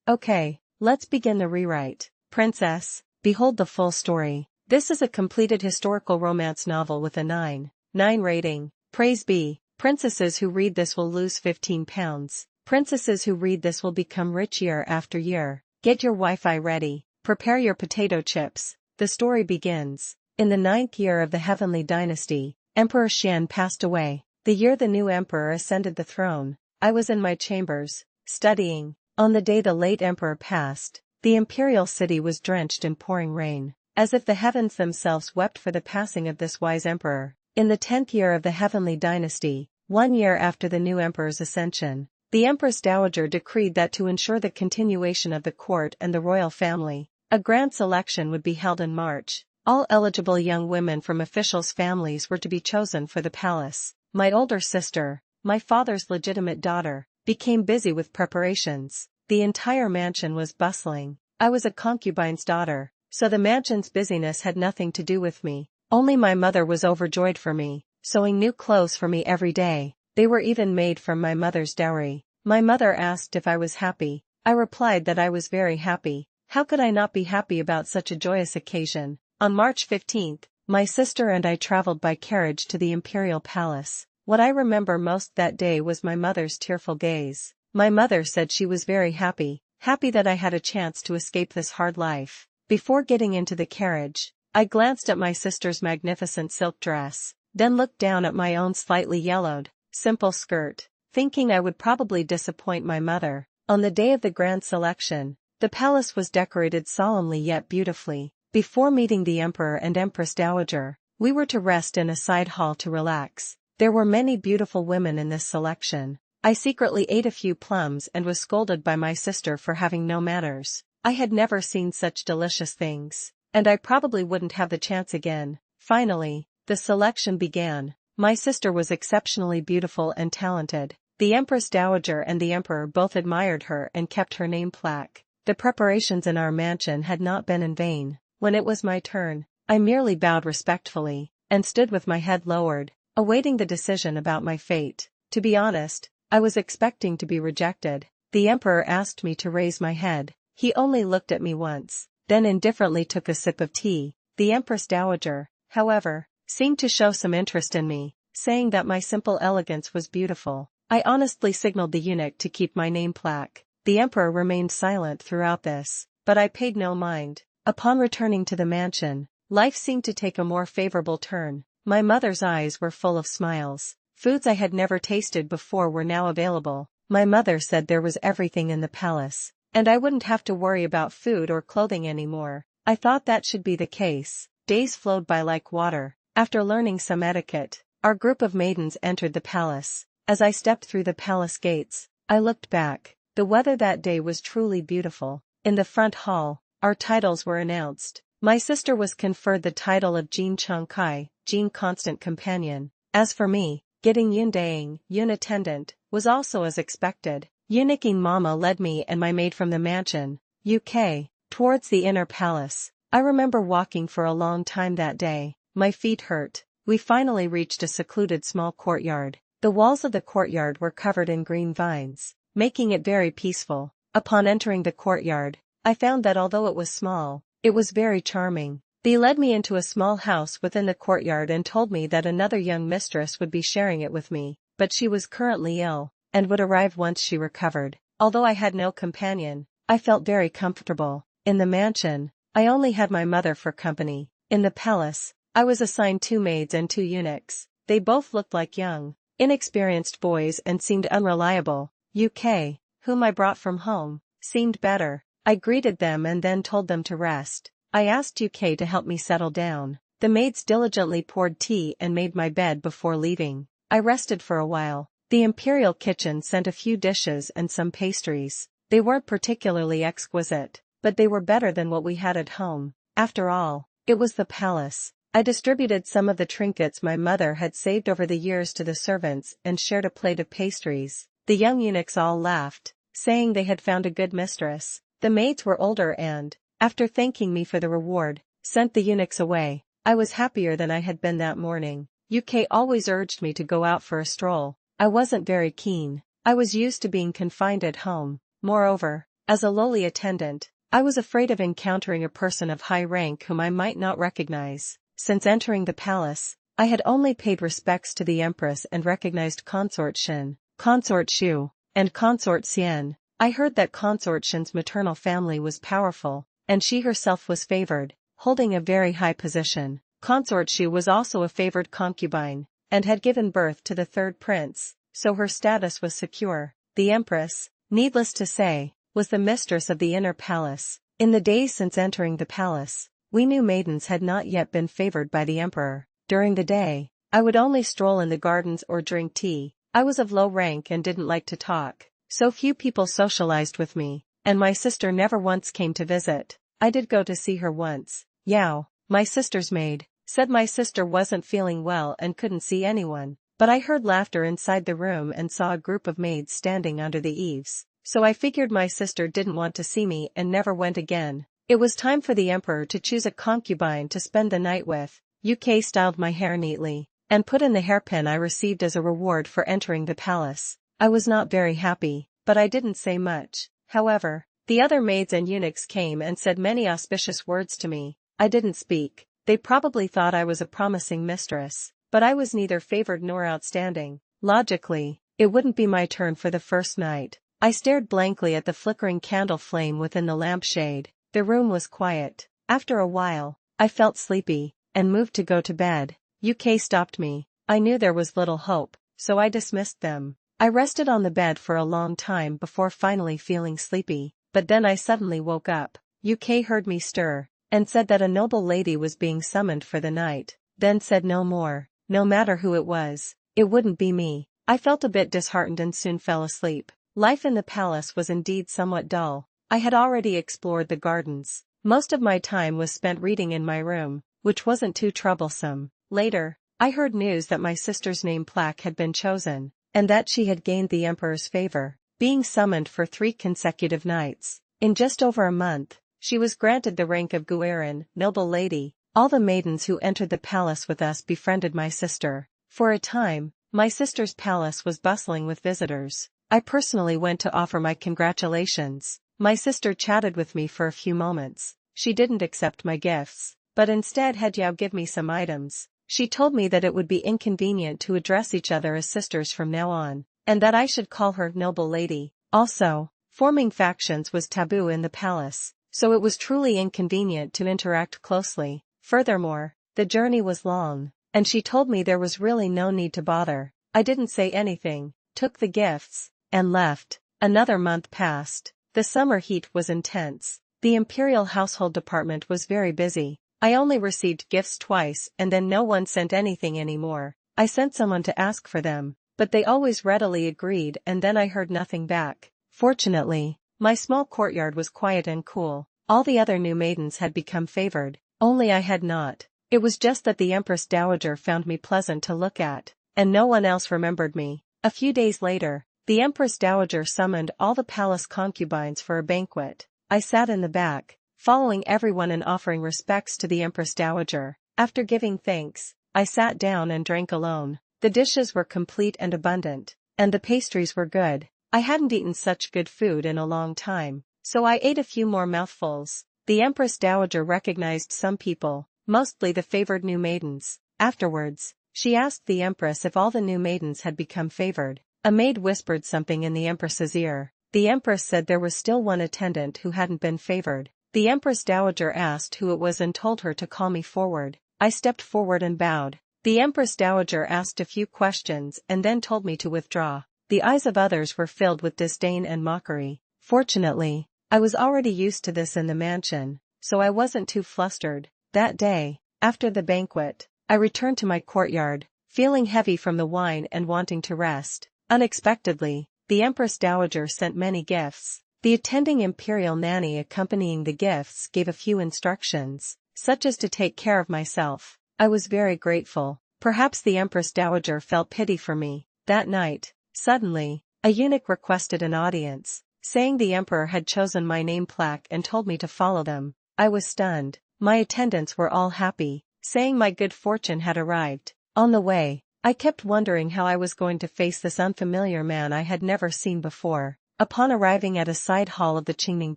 Okay, let's begin the rewrite. Princess, behold the full story. This is a completed historical romance novel with a 9 rating. Praise be. Princesses who read this will lose 15 pounds. Princesses who read this will become rich year after year. Get your Wi-Fi ready. Prepare your potato chips. The story begins. In the 9th year of the Heavenly Dynasty, Emperor Xian passed away. The year the new emperor ascended the throne, I was in my chambers, studying. On the day the late emperor passed, the imperial city was drenched in pouring rain, as if the heavens themselves wept for the passing of this wise emperor. In the 10th year of the Heavenly Dynasty, 1 year after the new emperor's ascension, the Empress Dowager decreed that to ensure the continuation of the court and the royal family, a grand selection would be held in March. All eligible young women from officials' families were to be chosen for the palace. My older sister, my father's legitimate daughter, became busy with preparations. The entire mansion was bustling. I was a concubine's daughter, so the mansion's busyness had nothing to do with me. Only my mother was overjoyed for me, sewing new clothes for me every day. They were even made from my mother's dowry. My mother asked if I was happy. I replied that I was very happy. How could I not be happy about such a joyous occasion? On March 15th, my sister and I traveled by carriage to the imperial palace. What I remember most that day was my mother's tearful gaze. My mother said she was very happy that I had a chance to escape this hard life. Before getting into the carriage, I glanced at my sister's magnificent silk dress, then looked down at my own slightly yellowed, simple skirt, thinking I would probably disappoint my mother. On the day of the grand selection, the palace was decorated solemnly yet beautifully. Before meeting the Emperor and Empress Dowager, we were to rest in a side hall to relax. There were many beautiful women in this selection. I secretly ate a few plums and was scolded by my sister for having no manners. I had never seen such delicious things, and I probably wouldn't have the chance again. Finally, the selection began. My sister was exceptionally beautiful and talented. The Empress Dowager and the Emperor both admired her and kept her name plaque. The preparations in our mansion had not been in vain. When it was my turn, I merely bowed respectfully, and stood with my head lowered, awaiting the decision about my fate. To be honest, I was expecting to be rejected. The Emperor asked me to raise my head. He only looked at me once, then indifferently took a sip of tea. The Empress Dowager, however, seemed to show some interest in me, saying that my simple elegance was beautiful. I honestly signaled the eunuch to keep my name plaque. The Emperor remained silent throughout this, but I paid no mind. Upon returning to the mansion, life seemed to take a more favorable turn. My mother's eyes were full of smiles. Foods I had never tasted before were now available. My mother said there was everything in the palace, and I wouldn't have to worry about food or clothing anymore. I thought that should be the case. Days flowed by like water. After learning some etiquette, our group of maidens entered the palace. As I stepped through the palace gates, I looked back. The weather that day was truly beautiful. In the front hall, our titles were announced. My sister was conferred the title of Jean Chong Kai, Jean Constant Companion. As for me, getting Yundaing, Yun Attendant, was also as expected. Eunuching Mama led me and my maid from the mansion, UK, towards the inner palace. I remember walking for a long time that day. My feet hurt. We finally reached a secluded small courtyard. The walls of the courtyard were covered in green vines, making it very peaceful. Upon entering the courtyard, I found that although it was small, it was very charming. They led me into a small house within the courtyard and told me that another young mistress would be sharing it with me, but she was currently ill, and would arrive once she recovered. Although I had no companion, I felt very comfortable. In the mansion, I only had my mother for company. In the palace, I was assigned 2 maids and 2 eunuchs. They both looked like young, inexperienced boys and seemed unreliable. UK, whom I brought from home, seemed better. I greeted them and then told them to rest. I asked UK to help me settle down. The maids diligently poured tea and made my bed before leaving. I rested for a while. The imperial kitchen sent a few dishes and some pastries. They weren't particularly exquisite, but they were better than what we had at home. After all, it was the palace. I distributed some of the trinkets my mother had saved over the years to the servants and shared a plate of pastries. The young eunuchs all laughed, saying they had found a good mistress. The maids were older and, after thanking me for the reward, sent the eunuchs away. I was happier than I had been that morning. UK always urged me to go out for a stroll. I wasn't very keen. I was used to being confined at home. Moreover, As a lowly attendant, I was afraid of encountering a person of high rank whom I might not recognize. Since entering the palace, I had only paid respects to the empress and recognized Consort Shin, Consort Shu, and Consort Xian. I heard that Consort Shin's maternal family was powerful, and she herself was favored, holding a very high position. Consort Shu was also a favored concubine, and had given birth to the third prince, so her status was secure. The empress, needless to say, was the mistress of the inner palace. In the days since entering the palace, we new maidens had not yet been favored by the emperor. During the day, I would only stroll in the gardens or drink tea. I was of low rank and didn't like to talk, so few people socialized with me, and my sister never once came to visit. I did go to see her once. Yao, my sister's maid, said my sister wasn't feeling well and couldn't see anyone, but I heard laughter inside the room and saw a group of maids standing under the eaves, so I figured my sister didn't want to see me and never went again. It was time for the emperor to choose a concubine to spend the night with. UK styled my hair neatly, and put in the hairpin I received as a reward for entering the palace. I was not very happy, but I didn't say much. However, the other maids and eunuchs came and said many auspicious words to me. I didn't speak. They probably thought I was a promising mistress, but I was neither favored nor outstanding. Logically, it wouldn't be my turn for the first night. I stared blankly at the flickering candle flame within the lampshade. The room was quiet. After a while, I felt sleepy, and moved to go to bed. UK stopped me. I knew there was little hope, so I dismissed them. I rested on the bed for a long time before finally feeling sleepy, but then I suddenly woke up. UK heard me stir, and said that a noble lady was being summoned for the night, then said no more. No matter who it was, it wouldn't be me. I felt a bit disheartened and soon fell asleep. Life in the palace was indeed somewhat dull. I had already explored the gardens. Most of my time was spent reading in my room, which wasn't too troublesome. Later, I heard news that my sister's name plaque had been chosen, and that she had gained the emperor's favor, being summoned for 3 consecutive nights. In just over a month, she was granted the rank of Guerin, noble lady. All the maidens who entered the palace with us befriended my sister. For a time, my sister's palace was bustling with visitors. I personally went to offer my congratulations. My sister chatted with me for a few moments. She didn't accept my gifts, but instead had Yao give me some items. She told me that it would be inconvenient to address each other as sisters from now on, and that I should call her noble lady. Also, forming factions was taboo in the palace, so it was truly inconvenient to interact closely. Furthermore, the journey was long, and she told me there was really no need to bother. I didn't say anything, took the gifts, and left. Another month passed. The summer heat was intense. The imperial household department was very busy. I only received gifts twice and then no one sent anything anymore. I sent someone to ask for them, but they always readily agreed and then I heard nothing back. Fortunately, my small courtyard was quiet and cool. All the other new maidens had become favored, only I had not. It was just that the Empress Dowager found me pleasant to look at, and no one else remembered me. A few days later, the Empress Dowager summoned all the palace concubines for a banquet. I sat in the back, following everyone and offering respects to the Empress Dowager. After giving thanks, I sat down and drank alone. The dishes were complete and abundant, and the pastries were good. I hadn't eaten such good food in a long time, so I ate a few more mouthfuls. The Empress Dowager recognized some people, mostly the favored new maidens. Afterwards, she asked the Empress if all the new maidens had become favored. A maid whispered something in the Empress's ear. The Empress said there was still one attendant who hadn't been favored. The Empress Dowager asked who it was and told her to call me forward. I stepped forward and bowed. The Empress Dowager asked a few questions and then told me to withdraw. The eyes of others were filled with disdain and mockery. Fortunately, I was already used to this in the mansion, so I wasn't too flustered. That day, after the banquet, I returned to my courtyard, feeling heavy from the wine and wanting to rest. Unexpectedly, the Empress Dowager sent many gifts. The attending imperial nanny accompanying the gifts gave a few instructions, such as to take care of myself. I was very grateful. Perhaps the Empress Dowager felt pity for me. That night, suddenly, a eunuch requested an audience, saying the emperor had chosen my name plaque and told me to follow them. I was stunned. My attendants were all happy, saying my good fortune had arrived. On the way, I kept wondering how I was going to face this unfamiliar man I had never seen before. Upon arriving at a side hall of the Qingming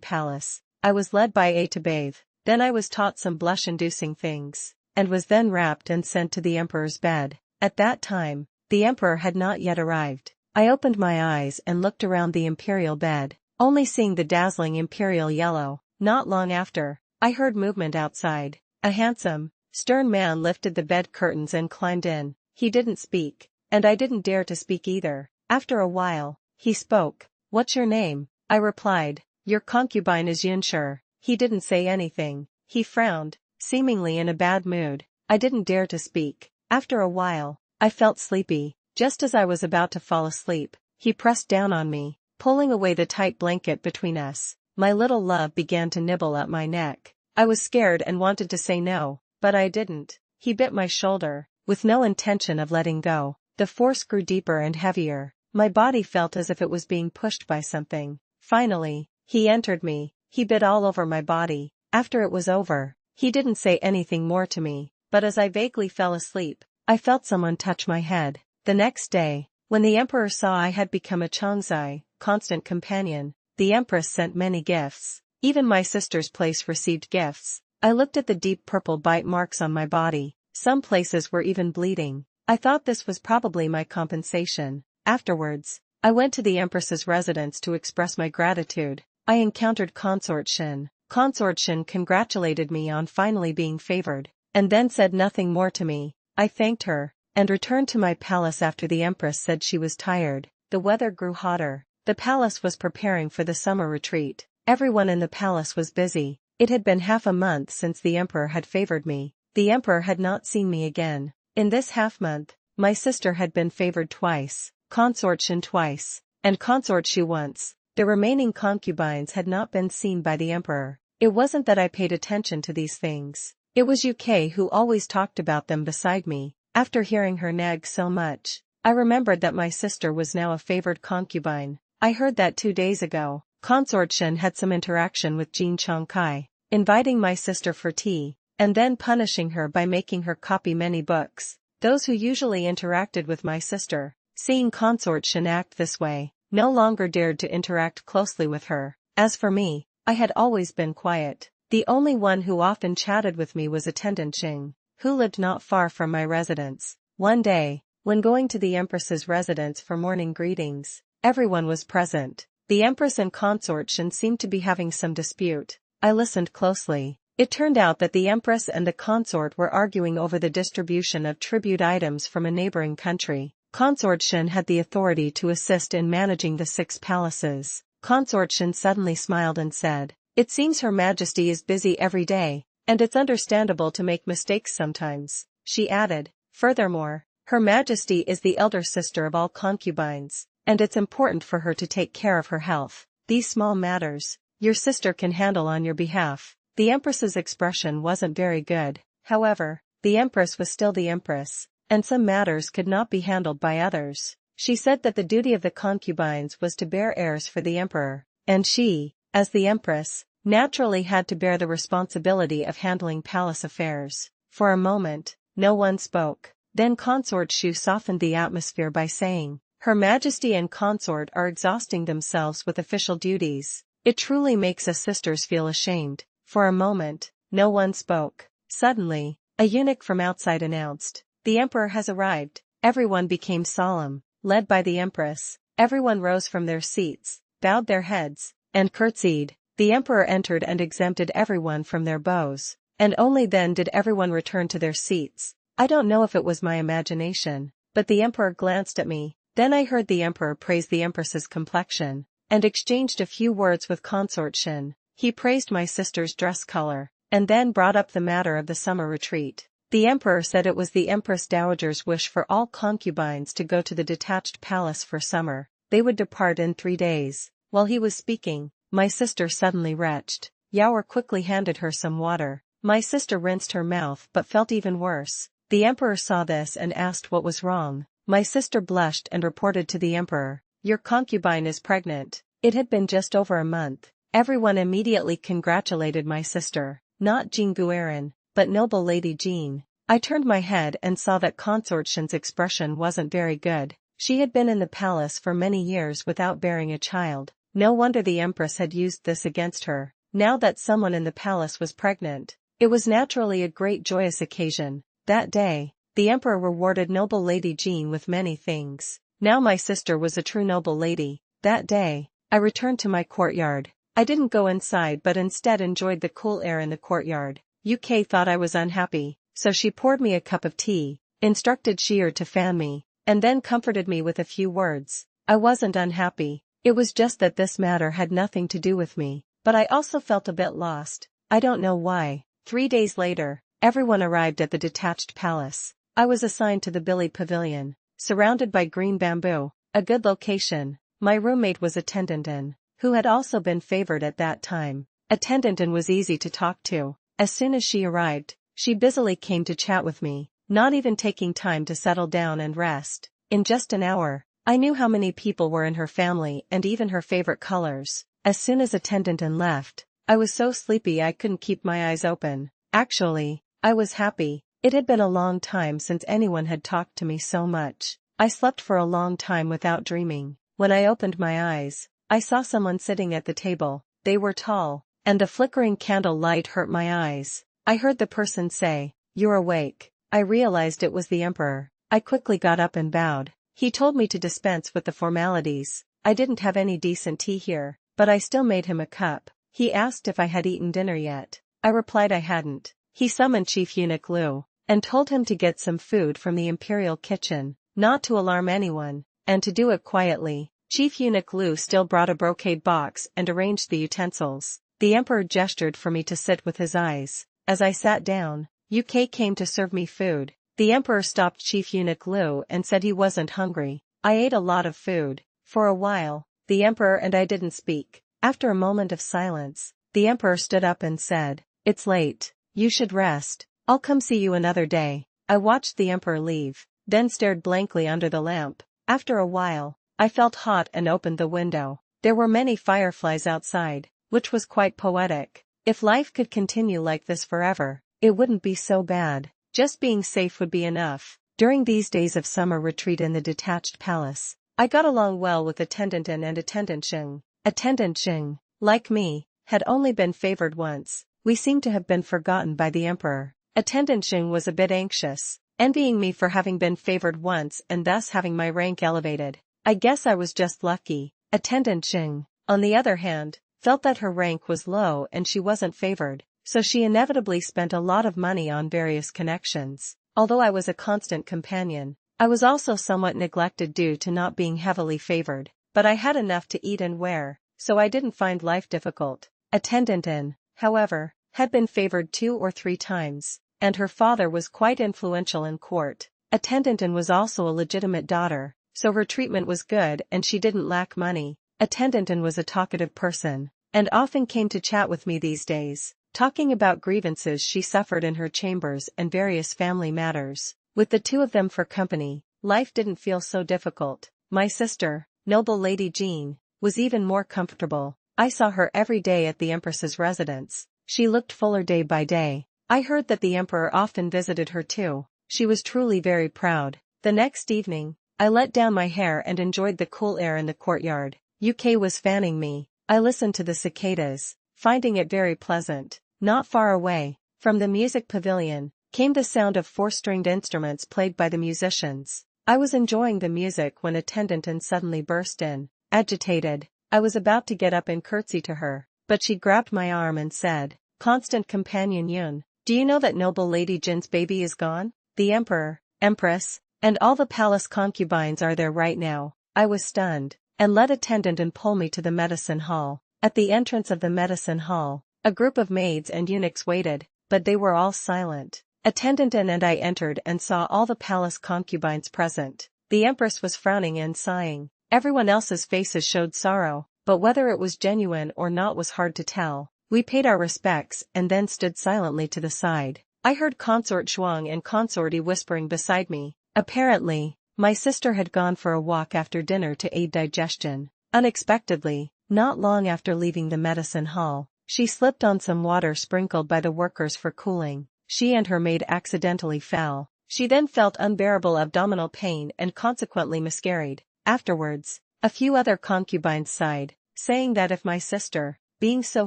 Palace, I was led by A to bathe, then I was taught some blush-inducing things, and was then wrapped and sent to the emperor's bed. At that time, the emperor had not yet arrived. I opened my eyes and looked around the imperial bed, only seeing the dazzling imperial yellow. Not long after, I heard movement outside. A handsome, stern man lifted the bed curtains and climbed in. He didn't speak, and I didn't dare to speak either. After a while, he spoke. "What's your name?" I replied. "Your concubine is Yunsher." He didn't say anything. He frowned, seemingly in a bad mood. I didn't dare to speak. After a while, I felt sleepy. Just as I was about to fall asleep, he pressed down on me, pulling away the tight blanket between us. My little love began to nibble at my neck. I was scared and wanted to say no, but I didn't. He bit my shoulder, with no intention of letting go. The force grew deeper and heavier. My body felt as if it was being pushed by something. Finally, he entered me. He bit all over my body. After it was over, he didn't say anything more to me, but as I vaguely fell asleep, I felt someone touch my head. The next day, when the emperor saw I had become a Chongzai, constant companion, the empress sent many gifts. Even my sister's place received gifts. I looked at the deep purple bite marks on my body. Some places were even bleeding. I thought this was probably my compensation. Afterwards, I went to the empress's residence to express my gratitude. I encountered Consort Shin. Consort Shin congratulated me on finally being favored, and then said nothing more to me. I thanked her, and returned to my palace after the empress said she was tired. The weather grew hotter. The palace was preparing for the summer retreat. Everyone in the palace was busy. It had been half a month since the emperor had favored me. The emperor had not seen me again. In this half-month, my sister had been favored twice, Consort Shin twice, and Consort Shu once. The remaining concubines had not been seen by the emperor. It wasn't that I paid attention to these things. It was UK who always talked about them beside me. After hearing her nag so much, I remembered that my sister was now a favored concubine. I heard that 2 days ago, Consort Shin had some interaction with Jin Chongkai, inviting my sister for tea, and then punishing her by making her copy many books. Those who usually interacted with my sister, seeing Consort Shin act this way, no longer dared to interact closely with her. As for me, I had always been quiet. The only one who often chatted with me was Attendant Ching, who lived not far from my residence. One day, when going to the empress's residence for morning greetings, everyone was present. The empress and Consort Shin seemed to be having some dispute. I listened closely. It turned out that the empress and the consort were arguing over the distribution of tribute items from a neighboring country. Consort Shin had the authority to assist in managing the 6 palaces. Consort Shin suddenly smiled and said, "It seems Her Majesty is busy every day, and it's understandable to make mistakes sometimes." She added, "Furthermore, Her Majesty is the elder sister of all concubines, and it's important for her to take care of her health. These small matters, your sister can handle on your behalf." The empress's expression wasn't very good. However, the empress was still the empress, and some matters could not be handled by others. She said that the duty of the concubines was to bear heirs for the emperor, and she, as the empress, naturally had to bear the responsibility of handling palace affairs. For a moment, no one spoke. Then Consort Shu softened the atmosphere by saying, "Her Majesty and consort are exhausting themselves with official duties. It truly makes us sisters feel ashamed." For a moment, no one spoke. Suddenly, a eunuch from outside announced, "The emperor has arrived." Everyone became solemn. Led by the empress, everyone rose from their seats, bowed their heads, and curtsied. The emperor entered and exempted everyone from their bows, and only then did everyone return to their seats. I don't know if it was my imagination, but the emperor glanced at me. Then I heard the emperor praise the empress's complexion, and exchanged a few words with Consort Shin. He praised my sister's dress color, and then brought up the matter of the summer retreat. The emperor said it was the empress dowager's wish for all concubines to go to the detached palace for summer. They would depart in 3 days. While he was speaking, my sister suddenly retched. Yaoer quickly handed her some water. My sister rinsed her mouth but felt even worse. The emperor saw this and asked what was wrong. My sister blushed and reported to the emperor, "Your concubine is pregnant." It had been just over a month. Everyone immediately congratulated my sister, not Jean Guerin, but noble Lady Jean. I turned my head and saw that Consort Shin's expression wasn't very good. She had been in the palace for many years without bearing a child. No wonder the empress had used this against her. Now that someone in the palace was pregnant, it was naturally a great joyous occasion. That day, the emperor rewarded noble Lady Jean with many things. Now my sister was a true noble lady. That day, I returned to my courtyard. I didn't go inside but instead enjoyed the cool air in the courtyard. UK thought I was unhappy, so she poured me a cup of tea, instructed Sheer to fan me, and then comforted me with a few words. I wasn't unhappy, it was just that this matter had nothing to do with me, but I also felt a bit lost. I don't know why. 3 days later, everyone arrived at the detached palace. I was assigned to the Billy Pavilion, surrounded by green bamboo, a good location. My roommate was Attendantin, who had also been favored at that time. Attendantin was easy to talk to. As soon as she arrived, she busily came to chat with me, not even taking time to settle down and rest. In just an hour, I knew how many people were in her family and even her favorite colors. As soon as Attendantin left, I was so sleepy I couldn't keep my eyes open. Actually, I was happy. It had been a long time since anyone had talked to me so much. I slept for a long time without dreaming. When I opened my eyes, I saw someone sitting at the table. They were tall, and the flickering candle light hurt my eyes. I heard the person say, "You're awake." I realized it was the emperor. I quickly got up and bowed. He told me to dispense with the formalities. I didn't have any decent tea here, but I still made him a cup. He asked if I had eaten dinner yet. I replied I hadn't. He summoned Chief Eunuch Lu, and told him to get some food from the imperial kitchen, not to alarm anyone, and to do it quietly. Chief Eunuch Lu still brought a brocade box and arranged the utensils. The emperor gestured for me to sit with his eyes. As I sat down, UK came to serve me food. The emperor stopped Chief Eunuch Lu and said he wasn't hungry. I ate a lot of food. For a while, the emperor and I didn't speak. After a moment of silence, the emperor stood up and said, "It's late. You should rest. I'll come see you another day." I watched the emperor leave, then stared blankly under the lamp. After a while, I felt hot and opened the window. There were many fireflies outside, which was quite poetic. If life could continue like this forever, it wouldn't be so bad. Just being safe would be enough. During these days of summer retreat in the detached palace, I got along well with Attendantin and Attendansheng. Attendansheng, like me, had only been favored once. We seemed to have been forgotten by the emperor. Attendansheng was a bit anxious, envying me for having been favored once and thus having my rank elevated. I guess I was just lucky. Attendansheng, on the other hand, felt that her rank was low and she wasn't favored, so she inevitably spent a lot of money on various connections. Although I was a constant companion, I was also somewhat neglected due to not being heavily favored, but I had enough to eat and wear, so I didn't find life difficult. Attendantin, however, had been favored 2 or 3 times, and her father was quite influential in court. Attendantin was also a legitimate daughter, so her treatment was good and she didn't lack money. Attendantin was a talkative person, and often came to chat with me these days, talking about grievances she suffered in her chambers and various family matters. With the two of them for company, life didn't feel so difficult. My sister, noble Lady Jean, was even more comfortable. I saw her every day at the empress's residence. She looked fuller day by day. I heard that the emperor often visited her too. She was truly very proud. The next evening, I let down my hair and enjoyed the cool air in the courtyard. UK was fanning me. I listened to the cicadas, finding it very pleasant. Not far away, from the music pavilion, came the sound of 4-stringed instruments played by the musicians. I was enjoying the music when Attendantin suddenly burst in, agitated. I was about to get up and curtsy to her, but she grabbed my arm and said, "Constant companion Yun, do you know that noble Lady Jin's baby is gone? The emperor, empress, and all the palace concubines are there right now." I was stunned, and let Attendantin pull me to the medicine hall. At the entrance of the medicine hall, a group of maids and eunuchs waited, but they were all silent. Attendantin and I entered and saw all the palace concubines present. The empress was frowning and sighing. Everyone else's faces showed sorrow, but whether it was genuine or not was hard to tell. We paid our respects and then stood silently to the side. I heard Consort Zhuang and Consorty whispering beside me. Apparently, my sister had gone for a walk after dinner to aid digestion. Unexpectedly, not long after leaving the medicine hall, she slipped on some water sprinkled by the workers for cooling. She and her maid accidentally fell. She then felt unbearable abdominal pain and consequently miscarried. Afterwards, a few other concubines sighed. saying that if my sister, being so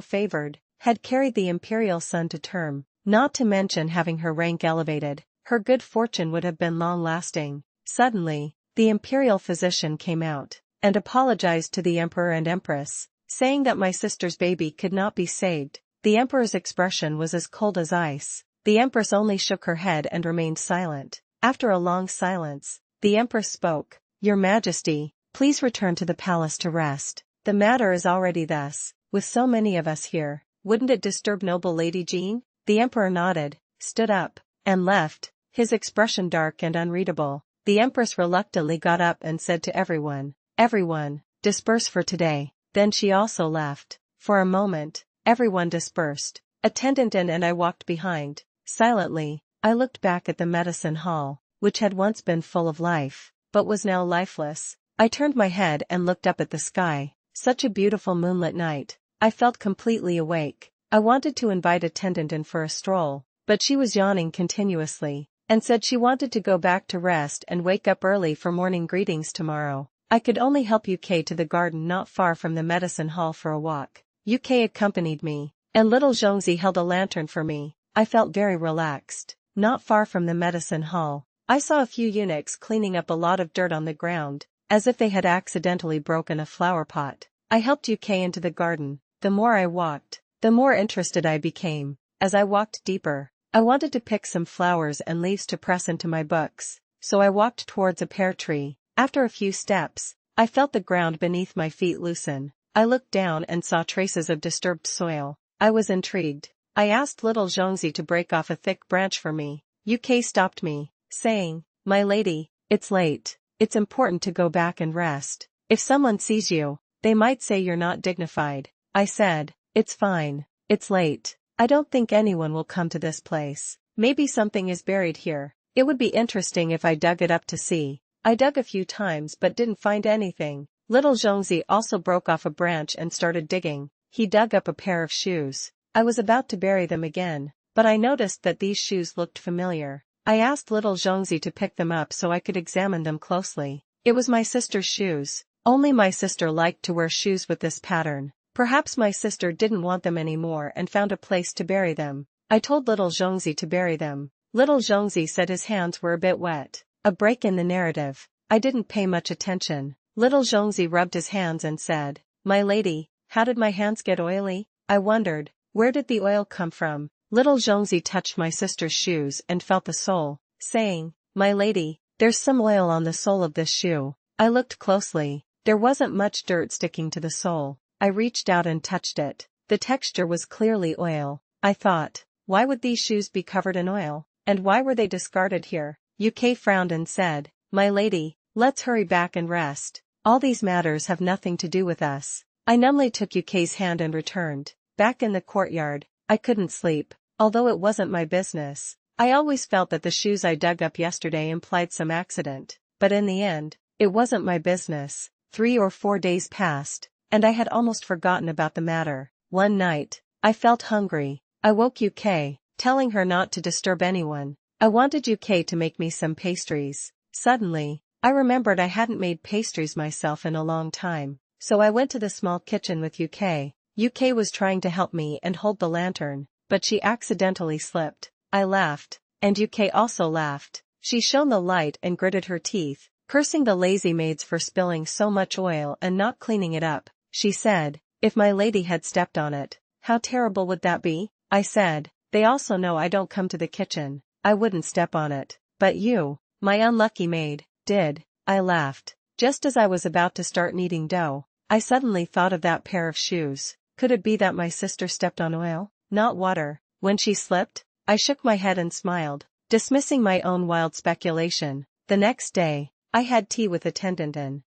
favored, had carried the imperial son to term, not to mention having her rank elevated, her good fortune would have been long-lasting. Suddenly, the imperial physician came out and apologized to the emperor and empress, saying that my sister's baby could not be saved. The emperor's expression was as cold as ice. The empress only shook her head and remained silent. After a long silence, the empress spoke. Your Majesty, please return to the palace to rest. The matter is already thus, with so many of us here. Wouldn't it disturb noble Lady Jean? The emperor nodded, stood up, and left, his expression dark and unreadable. The empress reluctantly got up and said to everyone, "Everyone, disperse for today." Then she also left. For a moment, everyone dispersed. Attendant and I walked behind. Silently, I looked back at the medicine hall, which had once been full of life, but was now lifeless. I turned my head and looked up at the sky. Such a beautiful moonlit night. I felt completely awake. I wanted to invite Attendant in for a stroll, but she was yawning continuously, and said she wanted to go back to rest and wake up early for morning greetings tomorrow. I could only help UK to the garden not far from the medicine hall for a walk. UK accompanied me, and little Zhongzi held a lantern for me. I felt very relaxed. Not far from the medicine hall, I saw a few eunuchs cleaning up a lot of dirt on the ground, as if they had accidentally broken a flower pot. I helped UK into the garden. The more I walked, the more interested I became. As I walked deeper, I wanted to pick some flowers and leaves to press into my books, so I walked towards a pear tree. After a few steps, I felt the ground beneath my feet loosen. I looked down and saw traces of disturbed soil. I was intrigued. I asked little Zhongzi to break off a thick branch for me. UK stopped me, saying, "My lady, it's late. It's important to go back and rest. If someone sees you, they might say you're not dignified." I said, "It's fine. It's late. I don't think anyone will come to this place. Maybe something is buried here. It would be interesting if I dug it up to see." I dug a few times but didn't find anything. Little Zhongzi also broke off a branch and started digging. He dug up a pair of shoes. I was about to bury them again, but I noticed that these shoes looked familiar. I asked little Zhongzi to pick them up so I could examine them closely. It was my sister's shoes. Only my sister liked to wear shoes with this pattern. Perhaps my sister didn't want them anymore and found a place to bury them. I told little Zhongzi to bury them. Little Zhongzi said his hands were a bit wet. A break in the narrative. I didn't pay much attention. Little Zhongzi rubbed his hands and said, "My lady, how did my hands get oily?" I wondered, where did the oil come from? Little Zhongzi touched my sister's shoes and felt the sole, saying, "My lady, there's some oil on the sole of this shoe." I looked closely. There wasn't much dirt sticking to the sole. I reached out and touched it. The texture was clearly oil. I thought, why would these shoes be covered in oil? And why were they discarded here? UK frowned and said, "My lady, let's hurry back and rest. All these matters have nothing to do with us." I numbly took UK's hand and returned. Back in the courtyard, I couldn't sleep, although it wasn't my business. I always felt that the shoes I dug up yesterday implied some accident, but in the end, it wasn't my business. 3 or 4 days passed, and I had almost forgotten about the matter. One night, I felt hungry. I woke UK, telling her not to disturb anyone. I wanted UK to make me some pastries. Suddenly, I remembered I hadn't made pastries myself in a long time, so I went to the small kitchen with UK. UK was trying to help me and hold the lantern, but she accidentally slipped. I laughed, and UK also laughed. She shone the light and gritted her teeth, cursing the lazy maids for spilling so much oil and not cleaning it up. She said, "If my lady had stepped on it, how terrible would that be?" I said, "They also know I don't come to the kitchen. I wouldn't step on it. But you, my unlucky maid, did." I laughed. Just as I was about to start kneading dough, I suddenly thought of that pair of shoes. Could it be that my sister stepped on oil, not water, when she slipped? I shook my head and smiled, dismissing my own wild speculation. The next day, I had tea with Attendant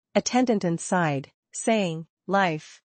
and sighed, saying, "Life,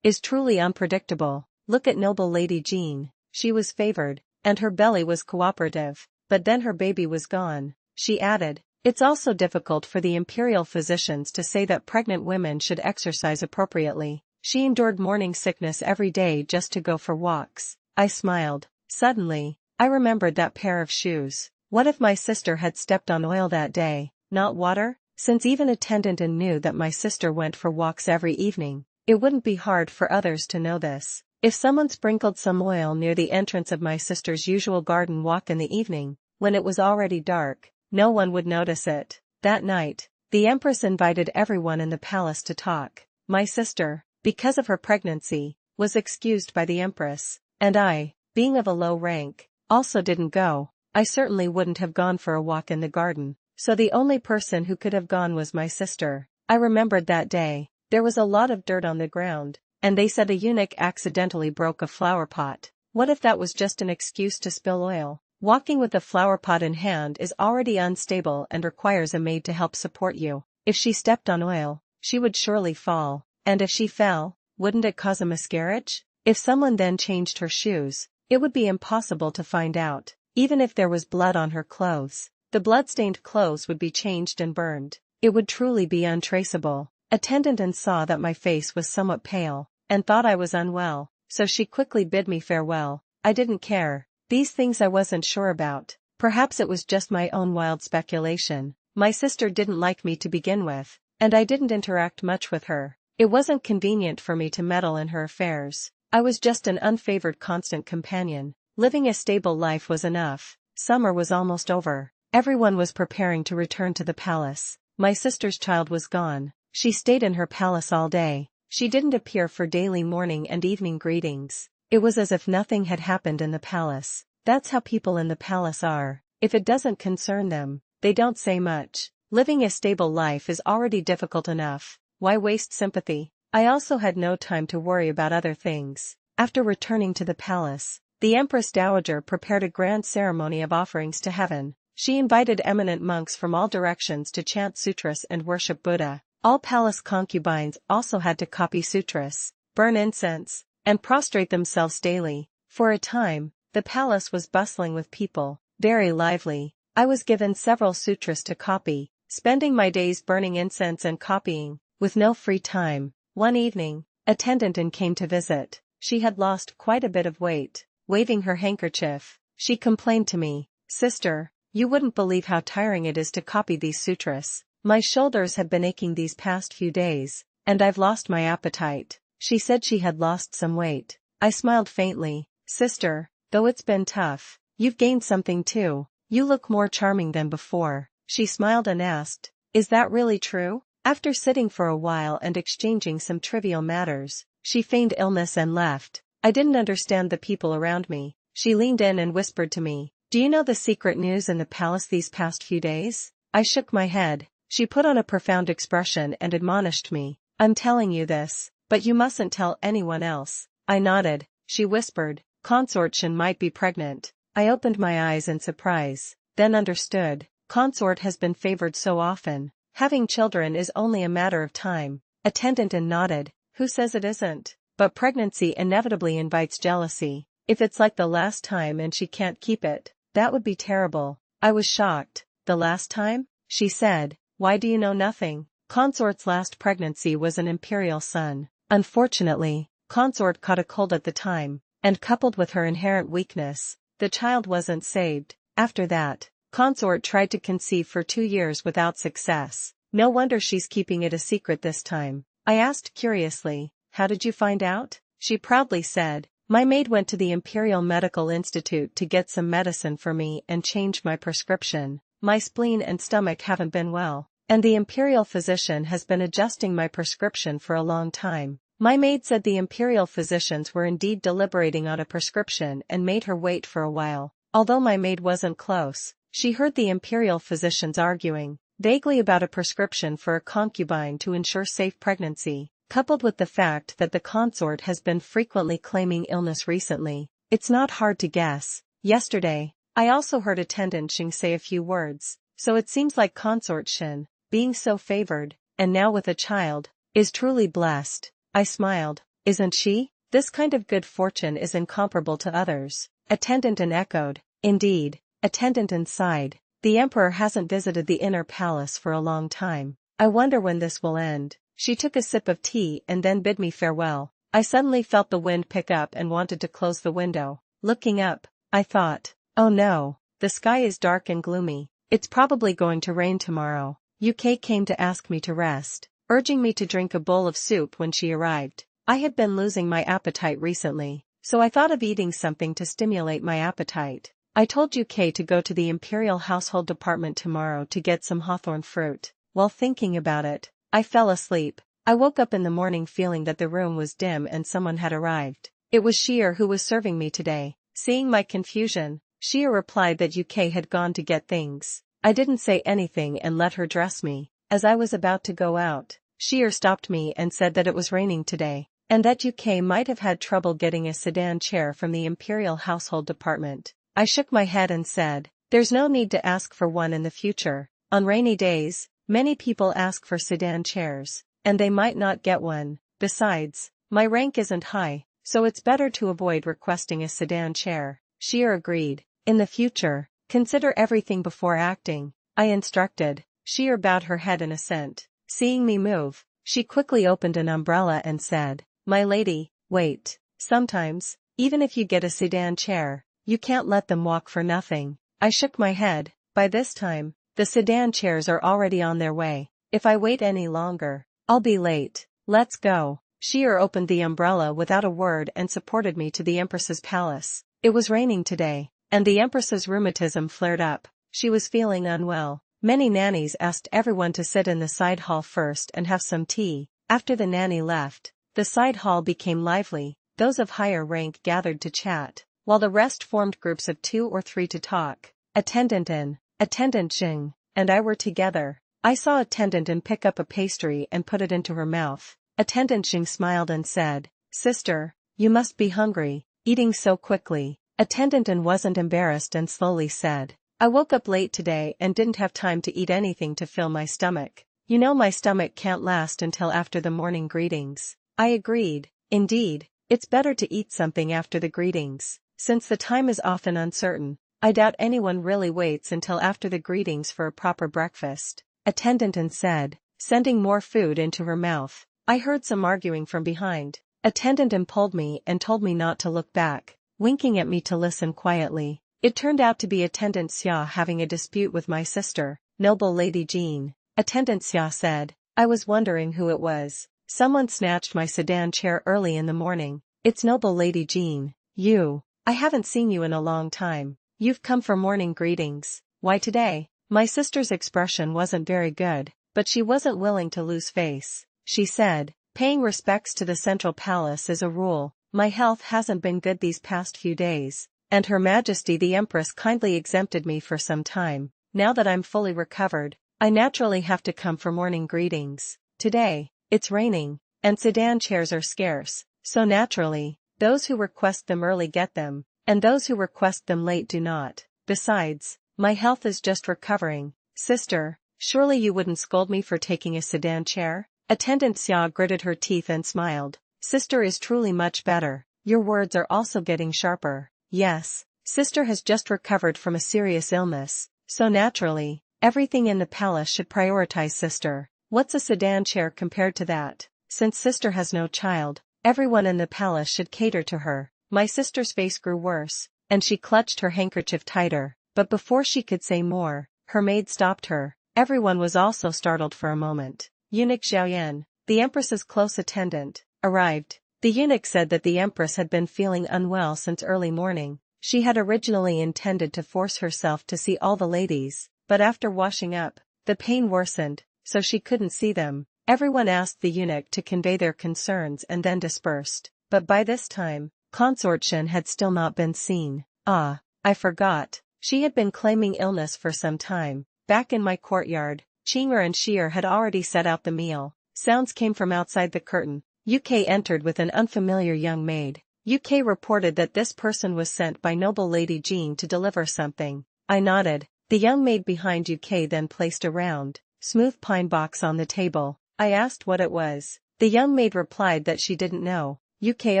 is truly unpredictable. Look at noble Lady Jean. She was favored, and her belly was cooperative, but then her baby was gone." She added, "It's also difficult for the imperial physicians to say that pregnant women should exercise appropriately." She endured morning sickness every day just to go for walks. I smiled. Suddenly, I remembered that pair of shoes. What if my sister had stepped on oil that day, not water? Since even Attendant knew that my sister went for walks every evening, it It wouldn't be hard for others to know this. If someone sprinkled some oil near the entrance of my sister's usual garden walk in the evening, when it was already dark, no one would notice it. That night, the Empress invited everyone in the palace to talk. My sister, because of her pregnancy, was excused by the Empress, and I, being of a low rank, also didn't go. I certainly wouldn't have gone for a walk in the garden, so the only person who could have gone was my sister. I remembered that day. There was a lot of dirt on the ground, and they said a eunuch accidentally broke a flower pot. What if that was just an excuse to spill oil? Walking with a flower pot in hand is already unstable and requires a maid to help support you. If she stepped on oil, she would surely fall, and if she fell, wouldn't it cause a miscarriage? If someone then changed her shoes, it would be impossible to find out. Even if there was blood on her clothes, the blood-stained clothes would be changed and burned. It would truly be untraceable. Attendant saw that my face was somewhat pale, and thought I was unwell, so she quickly bid me farewell. I didn't care. These things I wasn't sure about. Perhaps it was just my own wild speculation. My sister didn't like me to begin with, and I didn't interact much with her. It wasn't convenient for me to meddle in her affairs. I was just an unfavored constant companion. Living a stable life was enough. Summer was almost over. Everyone was preparing to return to the palace. My sister's child was gone. She stayed in her palace all day. She didn't appear for daily morning and evening greetings. It was as if nothing had happened in the palace. That's how people in the palace are. If it doesn't concern them, they don't say much. Living a stable life is already difficult enough. Why waste sympathy? I also had no time to worry about other things. After returning to the palace, the Empress Dowager prepared a grand ceremony of offerings to heaven. She invited eminent monks from all directions to chant sutras and worship Buddha. All palace concubines also had to copy sutras, burn incense, and prostrate themselves daily. For a time, the palace was bustling with people, very lively. I was given several sutras to copy, spending my days burning incense and copying, with no free time. One evening, Attendant came to visit. She had lost quite a bit of weight. Waving her handkerchief, she complained to me, "Sister, you wouldn't believe how tiring it is to copy these sutras. My shoulders have been aching these past few days, and I've lost my appetite." She said she had lost some weight. I smiled faintly. "Sister, though it's been tough, you've gained something too. You look more charming than before." She smiled and asked, "Is that really true?" After sitting for a while and exchanging some trivial matters, she feigned illness and left. I didn't understand the people around me. She leaned in and whispered to me, "Do you know the secret news in the palace these past few days?" I shook my head. She put on a profound expression and admonished me, "I'm telling you this, but you mustn't tell anyone else." I nodded. She whispered, "Consort Shen might be pregnant." I opened my eyes in surprise, then understood. Consort has been favored so often. Having children is only a matter of time. Attendant nodded. "Who says it isn't? But pregnancy inevitably invites jealousy. If it's like the last time and she can't keep it, that would be terrible." I was shocked. "The last time?" she said. "Why do you know nothing?" Consort's last pregnancy was an imperial son. Unfortunately, Consort caught a cold at the time, and coupled with her inherent weakness, the child wasn't saved. After that, Consort tried to conceive for 2 years without success. No wonder she's keeping it a secret this time. I asked curiously, "How did you find out?" She proudly said, "My maid went to the Imperial Medical Institute to get some medicine for me and change my prescription. My spleen and stomach haven't been well, and the imperial physician has been adjusting my prescription for a long time." My maid said the imperial physicians were indeed deliberating on a prescription and made her wait for a while. Although my maid wasn't close, she heard the imperial physicians arguing vaguely about a prescription for a concubine to ensure safe pregnancy, coupled with the fact that the consort has been frequently claiming illness recently. It's not hard to guess. Yesterday, I also heard Attendant Xing say a few words, so it seems like Consort Shin, being so favored, and now with a child, is truly blessed. I smiled. "Isn't she? This kind of good fortune is incomparable to others." Attendant echoed, "Indeed." Attendant sighed. "The emperor hasn't visited the inner palace for a long time. I wonder when this will end." She took a sip of tea and then bid me farewell. I suddenly felt the wind pick up and wanted to close the window. Looking up, I thought, "Oh no, the sky is dark and gloomy. It's probably going to rain tomorrow." UK came to ask me to rest. urging me to drink a bowl of soup when she arrived. I had been losing my appetite recently, so I thought of eating something to stimulate my appetite. I told UK to go to the Imperial Household Department tomorrow to get some hawthorn fruit. While thinking about it, I fell asleep. I woke up in the morning feeling that the room was dim and someone had arrived. It was Sheer who was serving me today. Seeing my confusion, Sheer replied that UK had gone to get things. I didn't say anything and let her dress me. As I was about to go out, Sheer stopped me and said that it was raining today, and that UK might have had trouble getting a sedan chair from the Imperial Household Department. I shook my head and said, "There's no need to ask for one in the future. On rainy days, many people ask for sedan chairs, and they might not get one. Besides, my rank isn't high, so it's better to avoid requesting a sedan chair." Sheer agreed. "In the future, consider everything before acting," I instructed. Sheer bowed her head in assent. Seeing me move, she quickly opened an umbrella and said, "My lady, wait. Sometimes, even if you get a sedan chair, you can't let them walk for nothing." I shook my head. By this time, the sedan chairs are already on their way. If I wait any longer, I'll be late. Let's go. Sheer opened the umbrella without a word and supported me to the Empress's palace. It was raining today, and the Empress's rheumatism flared up. She was feeling unwell. Many nannies asked everyone to sit in the side hall first and have some tea. After the nanny left, the side hall became lively. Those of higher rank gathered to chat, while the rest formed groups of 2 or 3 to talk. Attendant In, Attendant Jing, and I were together. I saw Attendant In pick up a pastry and put it into her mouth. Attendant Jing smiled and said, "Sister, you must be hungry, eating so quickly." Attendant In wasn't embarrassed and slowly said, "I woke up late today and didn't have time to eat anything to fill my stomach. You know my stomach can't last until after the morning greetings." I agreed. Indeed, it's better to eat something after the greetings, since the time is often uncertain. I doubt anyone really waits until after the greetings for a proper breakfast. Attendant In said, sending more food into her mouth. I heard some arguing from behind. Attendant In pulled me and told me not to look back, winking at me to listen quietly. It turned out to be Attendant Xia having a dispute with my sister, Noble Lady Jean. Attendant Xia said, "I was wondering who it was. Someone snatched my sedan chair early in the morning. It's Noble Lady Jean. You. I haven't seen you in a long time. You've come for morning greetings. Why today?" My sister's expression wasn't very good, but she wasn't willing to lose face. She said, "Paying respects to the Central Palace is a rule. My health hasn't been good these past few days, and Her Majesty the Empress kindly exempted me for some time. Now that I'm fully recovered, I naturally have to come for morning greetings. Today, it's raining, and sedan chairs are scarce, so naturally, those who request them early get them, and those who request them late do not. Besides, my health is just recovering. Sister, surely you wouldn't scold me for taking a sedan chair?" Attendant Xia gritted her teeth and smiled. "Sister is truly much better. Your words are also getting sharper. Yes, Sister has just recovered from a serious illness, so naturally, everything in the palace should prioritize Sister. What's a sedan chair compared to that? Since Sister has no child, everyone in the palace should cater to her." My sister's face grew worse, and she clutched her handkerchief tighter, but before she could say more, her maid stopped her. Everyone was also startled for a moment. Eunuch Xiaoyan, the Empress's close attendant, arrived. The eunuch said that the Empress had been feeling unwell since early morning. She had originally intended to force herself to see all the ladies, but after washing up, the pain worsened, so she couldn't see them. Everyone asked the eunuch to convey their concerns and then dispersed, but by this time, Consort Shen had still not been seen. "Ah, I forgot. She had been claiming illness for some time." Back in my courtyard, Qing'er and Sheer had already set out the meal. Sounds came from outside the curtain. UK entered with an unfamiliar young maid. UK reported that this person was sent by Noble Lady Jean to deliver something. I nodded. The young maid behind UK then placed a round, smooth pine box on the table. I asked what it was. The young maid replied that she didn't know. UK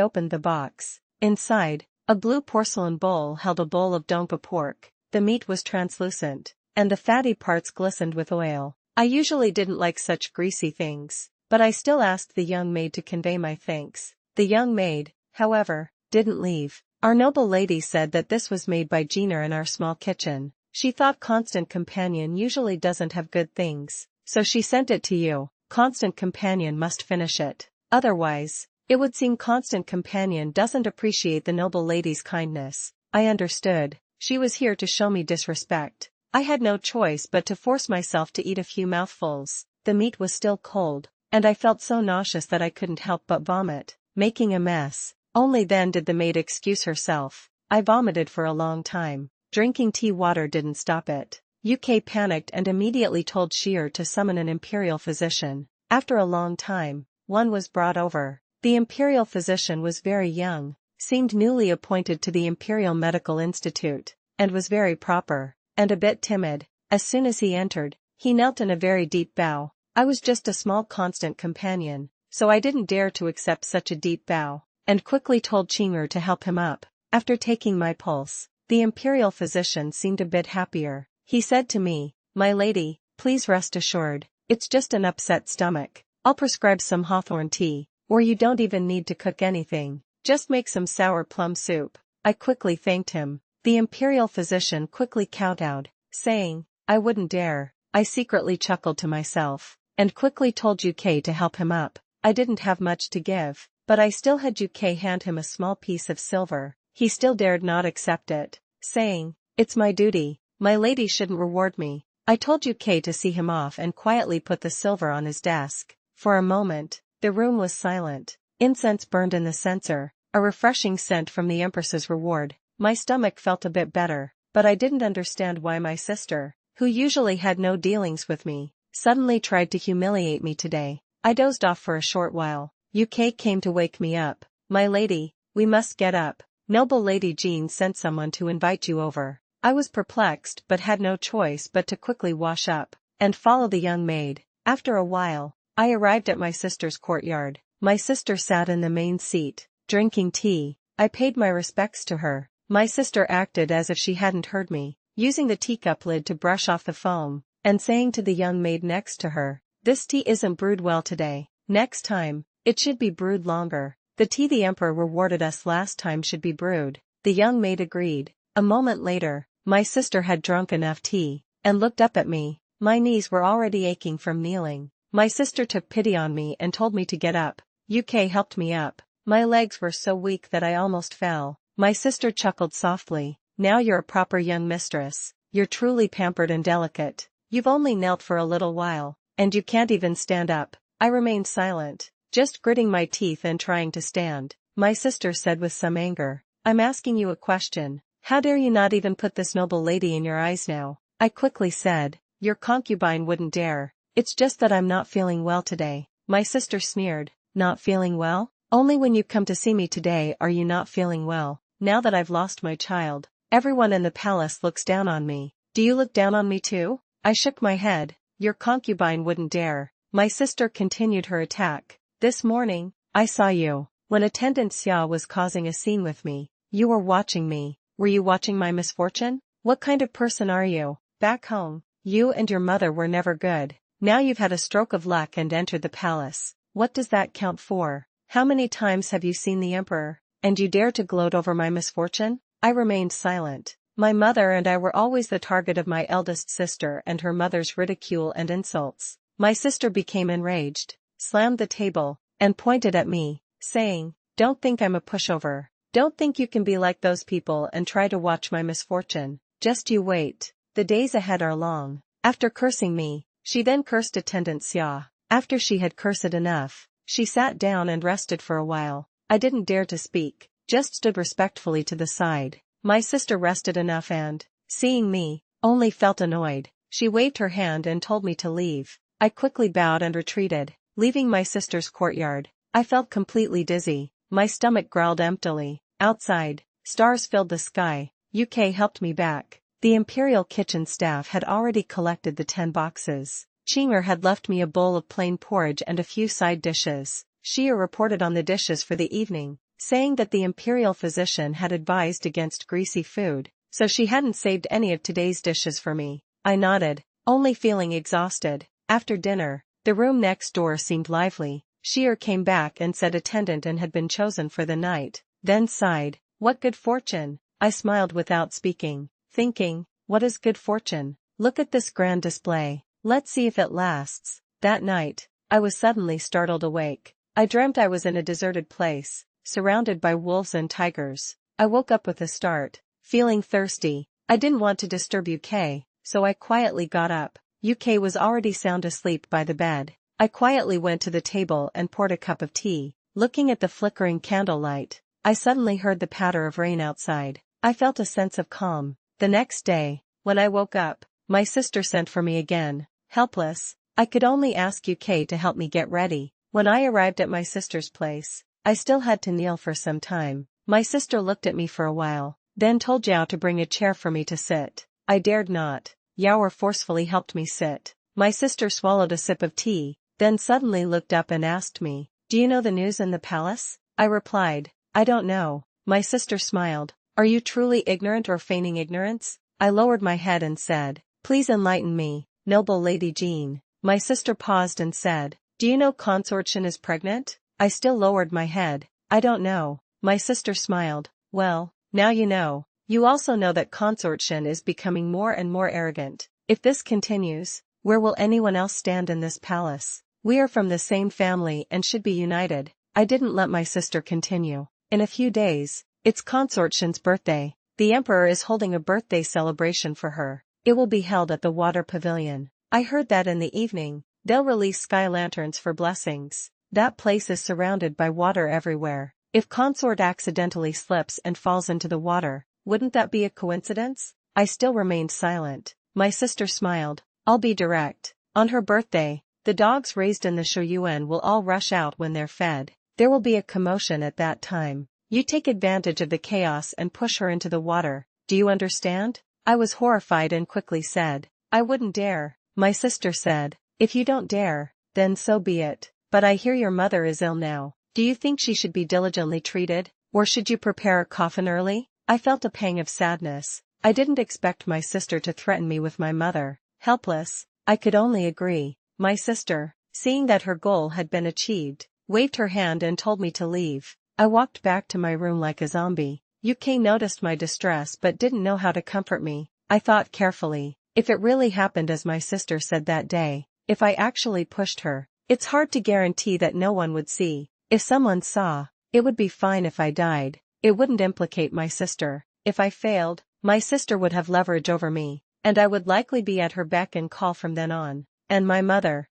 opened the box. Inside, a blue porcelain bowl held a bowl of dongpa pork. The meat was translucent, and the fatty parts glistened with oil. I usually didn't like such greasy things, but I still asked the young maid to convey my thanks. The young maid, however, didn't leave. Our noble lady said that this was made by Jeaner in our small kitchen. She thought Constant Companion usually doesn't have good things, so she sent it to you. Constant Companion must finish it. Otherwise, it would seem Constant Companion doesn't appreciate the noble lady's kindness. I understood. She was here to show me disrespect. I had no choice but to force myself to eat a few mouthfuls. The meat was still cold, and I felt so nauseous that I couldn't help but vomit, making a mess. Only then did the maid excuse herself. I vomited for a long time. Drinking tea water didn't stop it. UK panicked and immediately told Shear to summon an imperial physician. After a long time, one was brought over. The imperial physician was very young, seemed newly appointed to the Imperial Medical Institute, and was very proper, and a bit timid. As soon as he entered, he knelt in a very deep bow. I was just a small Constant Companion, so I didn't dare to accept such a deep bow, and quickly told Chinger to help him up. After taking my pulse, the imperial physician seemed a bit happier. He said to me, "My lady, please rest assured, it's just an upset stomach. I'll prescribe some hawthorn tea, or you don't even need to cook anything. Just make some sour plum soup." I quickly thanked him. The imperial physician quickly kowtowed, saying, "I wouldn't dare." I secretly chuckled to myself, and quickly told UK to help him up. I didn't have much to give, but I still had UK hand him a small piece of silver. He still dared not accept it, saying, "It's my duty. My lady shouldn't reward me." I told UK to see him off and quietly put the silver on his desk. For a moment, the room was silent. Incense burned in the censer, a refreshing scent from the Empress's reward. My stomach felt a bit better, but I didn't understand why my sister, who usually had no dealings with me, suddenly tried to humiliate me today. I dozed off for a short while. UK came to wake me up. "My lady, we must get up. Noble Lady Jean sent someone to invite you over." I was perplexed but had no choice but to quickly wash up and follow the young maid. After a while, I arrived at my sister's courtyard. My sister sat in the main seat, drinking tea. I paid my respects to her. My sister acted as if she hadn't heard me, using the teacup lid to brush off the foam, and saying to the young maid next to her, "This tea isn't brewed well today. Next time, it should be brewed longer. The tea the Emperor rewarded us last time should be brewed." The young maid agreed. A moment later, my sister had drunk enough tea, and looked up at me. My knees were already aching from kneeling. My sister took pity on me and told me to get up. UK helped me up. My legs were so weak that I almost fell. My sister chuckled softly. "Now you're a proper young mistress. You're truly pampered and delicate. You've only knelt for a little while, and you can't even stand up." I remained silent, just gritting my teeth and trying to stand. My sister said with some anger, "I'm asking you a question. How dare you not even put this noble lady in your eyes now?" I quickly said, "Your concubine wouldn't dare. It's just that I'm not feeling well today." My sister sneered, "Not feeling well? Only when you come to see me today are you not feeling well. Now that I've lost my child, everyone in the palace looks down on me. Do you look down on me too?" I shook my head. "Your concubine wouldn't dare." My sister continued her attack. "This morning, I saw you. When Attendant Xia was causing a scene with me, you were watching me. Were you watching my misfortune? What kind of person are you? Back home, you and your mother were never good. Now you've had a stroke of luck and entered the palace. What does that count for? How many times have you seen the Emperor, and you dare to gloat over my misfortune?" I remained silent. My mother and I were always the target of my eldest sister and her mother's ridicule and insults. My sister became enraged, slammed the table, and pointed at me, saying, "Don't think I'm a pushover. Don't think you can be like those people and try to watch my misfortune. Just you wait. The days ahead are long." After cursing me, she then cursed Attendant Xia. After she had cursed enough, she sat down and rested for a while. I didn't dare to speak, just stood respectfully to the side. My sister rested enough and, seeing me, only felt annoyed. She waved her hand and told me to leave. I quickly bowed and retreated, leaving my sister's courtyard. I felt completely dizzy. My stomach growled emptily. Outside, stars filled the sky. UK helped me back. The Imperial kitchen staff had already collected the 10 boxes. Chinger had left me a bowl of plain porridge and a few side dishes. Shia reported on the dishes for the evening, saying that the Imperial physician had advised against greasy food, so she hadn't saved any of today's dishes for me. I nodded, only feeling exhausted. After dinner, the room next door seemed lively. Shear came back and said attendant and had been chosen for the night, then sighed, "What good fortune." I smiled without speaking, thinking, what is good fortune? Look at this grand display. Let's see if it lasts. That night, I was suddenly startled awake. I dreamt I was in a deserted place, surrounded by wolves and tigers. I woke up with a start, feeling thirsty. I didn't want to disturb UK, so I quietly got up. UK was already sound asleep by the bed. I quietly went to the table and poured a cup of tea. Looking at the flickering candlelight, I suddenly heard the patter of rain outside. I felt a sense of calm. The next day, when I woke up, my sister sent for me again. Helpless, I could only ask UK to help me get ready. When I arrived at my sister's place, I still had to kneel for some time. My sister looked at me for a while, then told Yao to bring a chair for me to sit. I dared not. Yao forcefully helped me sit. My sister swallowed a sip of tea, then suddenly looked up and asked me, "Do you know the news in the palace?" I replied, "I don't know." My sister smiled. "Are you truly ignorant or feigning ignorance?" I lowered my head and said, "Please enlighten me, noble Lady Jean." My sister paused and said, "Do you know Consort Shin is pregnant?" I still lowered my head. "I don't know." My sister smiled. "Well, now you know. You also know that Consort Shin is becoming more and more arrogant. If this continues, where will anyone else stand in this palace? We are from the same family and should be united." I didn't let my sister continue. "In a few days, it's Consort Shin's birthday. The emperor is holding a birthday celebration for her. It will be held at the water pavilion. I heard that in the evening, they'll release sky lanterns for blessings. That place is surrounded by water everywhere. If Consort accidentally slips and falls into the water, wouldn't that be a coincidence?" I still remained silent. My sister smiled. "I'll be direct. On her birthday, the dogs raised in the Shoyuan will all rush out when they're fed. There will be a commotion at that time. You take advantage of the chaos and push her into the water. Do you understand?" I was horrified and quickly said, "I wouldn't dare." My sister said, "If you don't dare, then so be it. But I hear your mother is ill now. Do you think she should be diligently treated, or should you prepare a coffin early?" I felt a pang of sadness. I didn't expect my sister to threaten me with my mother. Helpless, I could only agree. My sister, seeing that her goal had been achieved, waved her hand and told me to leave. I walked back to my room like a zombie. UK noticed my distress but didn't know how to comfort me. I thought carefully. If it really happened as my sister said that day, if I actually pushed her, it's hard to guarantee that no one would see. If someone saw, it would be fine if I died. It wouldn't implicate my sister. If I failed, my sister would have leverage over me, and I would likely be at her beck and call from then on. And my mother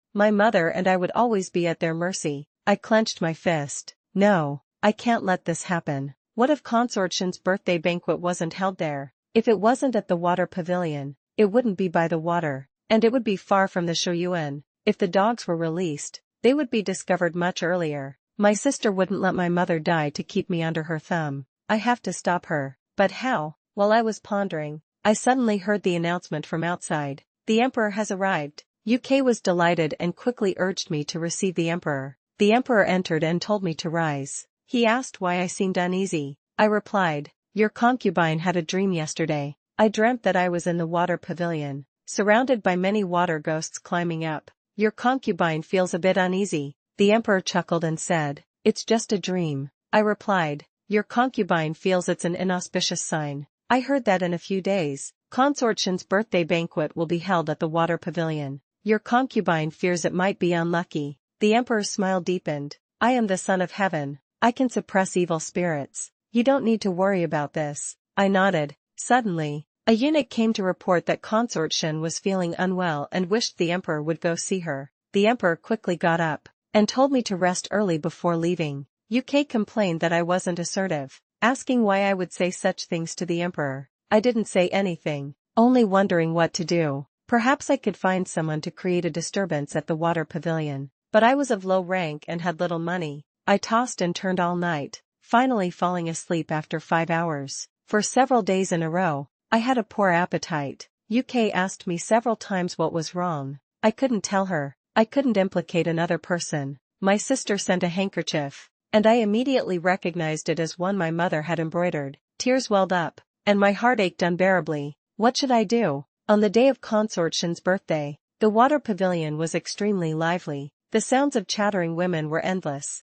and I would always be at their mercy. I clenched my fist. No, I can't let this happen. What if Consort Shin's birthday banquet wasn't held there? If it wasn't at the water pavilion, it wouldn't be by the water, and it would be far from the Shoyuan. If the dogs were released, they would be discovered much earlier. My sister wouldn't let my mother die to keep me under her thumb. I have to stop her. But how? While I was pondering, I suddenly heard the announcement from outside. "The emperor has arrived." UK was delighted and quickly urged me to receive the emperor. The emperor entered and told me to rise. He asked why I seemed uneasy. I replied, "Your concubine had a dream yesterday. I dreamt that I was in the water pavilion, surrounded by many water ghosts climbing up. Your concubine feels a bit uneasy." The emperor chuckled and said, "It's just a dream." I replied, "Your concubine feels it's an inauspicious sign. I heard that in a few days, Consort Shin's birthday banquet will be held at the water pavilion. Your concubine fears it might be unlucky." The emperor's smile deepened. "I am the son of heaven. I can suppress evil spirits. You don't need to worry about this." I nodded. Suddenly, a eunuch came to report that Consort Shin was feeling unwell and wished the emperor would go see her. The emperor quickly got up and told me to rest early before leaving. UK complained that I wasn't assertive, asking why I would say such things to the emperor. I didn't say anything, only wondering what to do. Perhaps I could find someone to create a disturbance at the water pavilion. But I was of low rank and had little money. I tossed and turned all night, finally falling asleep after 5 hours. For several days in a row, I had a poor appetite. UK asked me several times what was wrong. I couldn't tell her. I couldn't implicate another person. My sister sent a handkerchief, and I immediately recognized it as one my mother had embroidered. Tears welled up, and my heart ached unbearably. What should I do? On the day of Consort Shin's birthday, the water pavilion was extremely lively. The sounds of chattering women were endless.